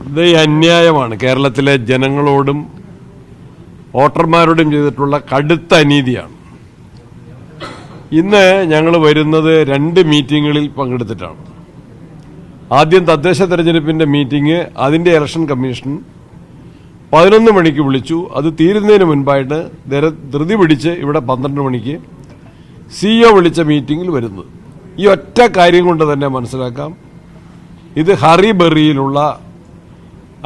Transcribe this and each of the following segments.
ഇത് അന്യായമാണ്. കേരളത്തിലെ ജനങ്ങളോടും വോട്ടർമാരോടും ചെയ്തിട്ടുള്ള കടുത്ത അനീതിയാണ്. ഇന്ന് ഞങ്ങൾ വരുന്നത് 2 മീറ്റിങ്ങുകളിൽ പങ്കെടുത്തിട്ടാണ്. ആദ്യം തദ്ദേശ തെരഞ്ഞെടുപ്പിൻ്റെ മീറ്റിംഗ് അതിൻ്റെ ഇലക്ഷൻ കമ്മീഷൻ 11 മണിക്ക് വിളിച്ചു. അത് തീരുന്നതിന് മുൻപായിട്ട് ധൃതി പിടിച്ച് ഇവിടെ 12 മണിക്ക് CEO വിളിച്ച മീറ്റിങ്ങിൽ വരുന്നത്. ഈ ഒറ്റ കാര്യം കൊണ്ട് തന്നെ മനസ്സിലാക്കാം, ഇത് ഹറിബറിയിലുള്ള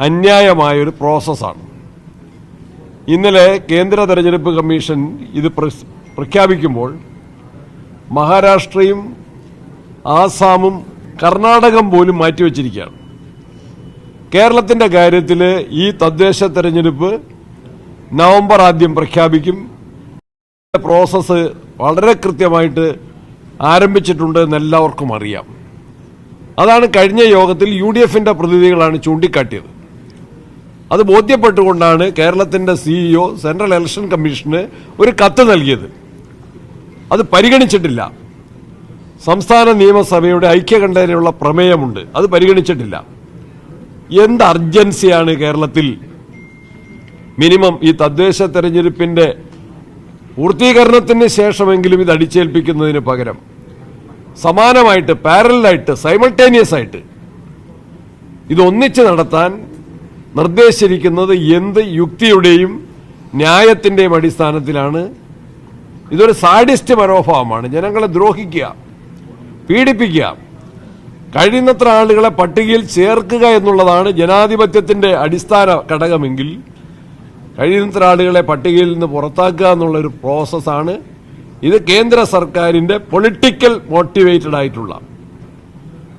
അന്യായമായൊരു പ്രോസസ്സാണ്. ഇന്നലെ കേന്ദ്ര തെരഞ്ഞെടുപ്പ് കമ്മീഷൻ ഇത് പ്രഖ്യാപിക്കുമ്പോൾ മഹാരാഷ്ട്രയും ആസാമും കർണാടകം പോലും മാറ്റിവെച്ചിരിക്കുകയാണ്. കേരളത്തിൻ്റെ കാര്യത്തിൽ ഈ തദ്ദേശ തെരഞ്ഞെടുപ്പ് നവംബർ ആദ്യം പ്രഖ്യാപിക്കും. പ്രോസസ്സ് വളരെ കൃത്യമായിട്ട് ആരംഭിച്ചിട്ടുണ്ട് എന്ന് എല്ലാവർക്കും അറിയാം. അതാണ് കഴിഞ്ഞ യോഗത്തിൽ UDFന്റെ പ്രതിനിധികളാണ് ചൂണ്ടിക്കാട്ടിയത്. അത് ബോധ്യപ്പെട്ടുകൊണ്ടാണ് കേരളത്തിൻ്റെ CEO സെൻട്രൽ ഇലക്ഷൻ കമ്മീഷന് ഒരു കത്ത് നൽകിയത്. അത് പരിഗണിച്ചിട്ടില്ല. സംസ്ഥാന നിയമസഭയുടെ ഐക്യകണ്ഠേനയുള്ള പ്രമേയമുണ്ട്, അത് പരിഗണിച്ചിട്ടില്ല. എന്ത് അർജൻസിയാണ് കേരളത്തിൽ? മിനിമം ഈ തദ്ദേശ തെരഞ്ഞെടുപ്പിന്റെ പൂർത്തീകരണത്തിന് ശേഷമെങ്കിലും ഇത് അടിച്ചേൽപ്പിക്കുന്നതിന് പകരം സമാനമായിട്ട്, പാരലായിട്ട്, സൈമൾട്ടേനിയസ് ആയിട്ട് ഇതൊന്നിച്ച് നടത്താൻ നിർദ്ദേശിച്ചിരിക്കുന്നത് എന്ത് യുക്തിയുടെയും ന്യായത്തിന്റെയും അടിസ്ഥാനത്തിലാണ്? ഇതൊരു സാഡിസ്റ്റ് മനോഭാവമാണ്. ജനങ്ങളെ ദ്രോഹിക്കുക, പീഡിപ്പിക്കുക, കഴിയുന്നത്ര ആളുകളെ പട്ടികയിൽ ചേർക്കുക എന്നുള്ളതാണ് ജനാധിപത്യത്തിന്റെ അടിസ്ഥാന ഘടകമെങ്കിൽ കഴിയുന്നത്ര ആളുകളെ പട്ടികയിൽ നിന്ന് പുറത്താക്കുക എന്നുള്ളൊരു പ്രോസസ്സാണ് ഇത്. കേന്ദ്ര സർക്കാരിന്റെ പൊളിറ്റിക്കൽ മോട്ടിവേറ്റഡ് ആയിട്ടുള്ള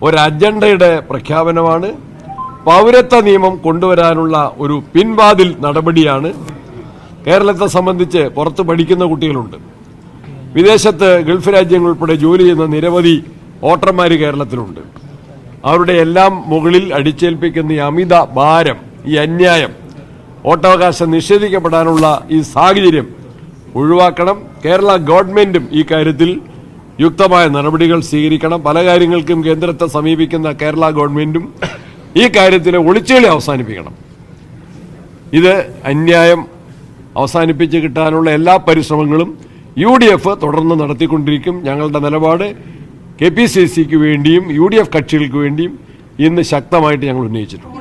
ഒരു അജണ്ടയുടെ പ്രഖ്യാപനമാണ്. പൗരത്വ നിയമം കൊണ്ടുവരാനുള്ള ഒരു പിൻവാതിൽ നടപടിയാണ്. കേരളത്തെ സംബന്ധിച്ച് പുറത്ത് പഠിക്കുന്ന കുട്ടികളുണ്ട്, വിദേശത്ത് ഗൾഫ് രാജ്യങ്ങൾ ഉൾപ്പെടെ ജോലി ചെയ്യുന്ന നിരവധി വോട്ടർമാർ കേരളത്തിലുണ്ട്. അവരുടെ എല്ലാം മുകളിൽ അടിച്ചേൽപ്പിക്കുന്ന ഈ അമിത ഭാരം, ഈ അന്യായം, വോട്ടവകാശം നിഷേധിക്കപ്പെടാനുള്ള ഈ സാഹചര്യം ഒഴിവാക്കണം. കേരള ഗവൺമെന്റും ഈ കാര്യത്തിൽ യുക്തമായ നടപടികൾ സ്വീകരിക്കണം. പല കാര്യങ്ങൾക്കും കേന്ദ്രത്തെ സമീപിക്കുന്ന കേരള ഗവൺമെന്റും ഈ കാര്യത്തിലെ ഒളിച്ചുകളി അവസാനിപ്പിക്കണം. ഇത് അന്യായം അവസാനിപ്പിച്ച് കിട്ടാനുള്ള എല്ലാ പരിശ്രമങ്ങളും UDF തുടർന്ന് നടത്തിക്കൊണ്ടിരിക്കും. ഞങ്ങളുടെ നിലപാട് KPCCക്ക് വേണ്ടിയും UDF കക്ഷികൾക്ക് വേണ്ടിയും ഇന്ന് ശക്തമായിട്ട് ഞങ്ങൾ ഉന്നയിച്ചിട്ടുണ്ട്.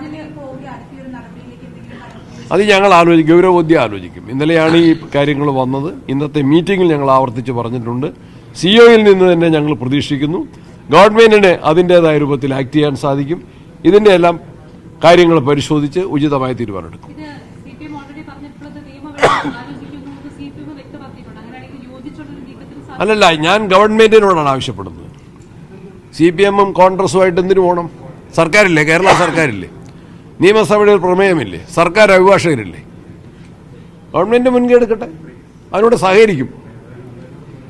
അത് ഞങ്ങൾ ഗൗരവബോധ്യം ആലോചിക്കും. ഇന്നലെയാണ് ഈ കാര്യങ്ങൾ വന്നത്. ഇന്നത്തെ മീറ്റിംഗിൽ ഞങ്ങൾ ആവർത്തിച്ച് പറഞ്ഞിട്ടുണ്ട്. COയിൽ നിന്ന് തന്നെ ഞങ്ങൾ പ്രതീക്ഷിക്കുന്നു ഗവൺമെന്റിന് അതിൻ്റെതായ രൂപത്തിൽ ആക്ട് ചെയ്യാൻ സാധിക്കും. ഇതിന്റെ എല്ലാം കാര്യങ്ങൾ പരിശോധിച്ച് ഉചിതമായ തീരുമാനമെടുക്കും. അല്ലല്ല, ഞാൻ ഗവൺമെന്റിനോടാണ് ആവശ്യപ്പെടുന്നത്. CPM-ഉം കോൺഗ്രസുമായിട്ട് എന്തിനു പോകണം? സർക്കാരില്ലേ, കേരള സർക്കാരില്ലേ, നിയമസഭയുടെ ഒരു പ്രമേയമില്ലേ, സർക്കാർ അഭിഭാഷകരില്ലേ? ഗവൺമെന്റ് മുൻകൈ എടുക്കട്ടെ, അതിനോട് സഹകരിക്കും.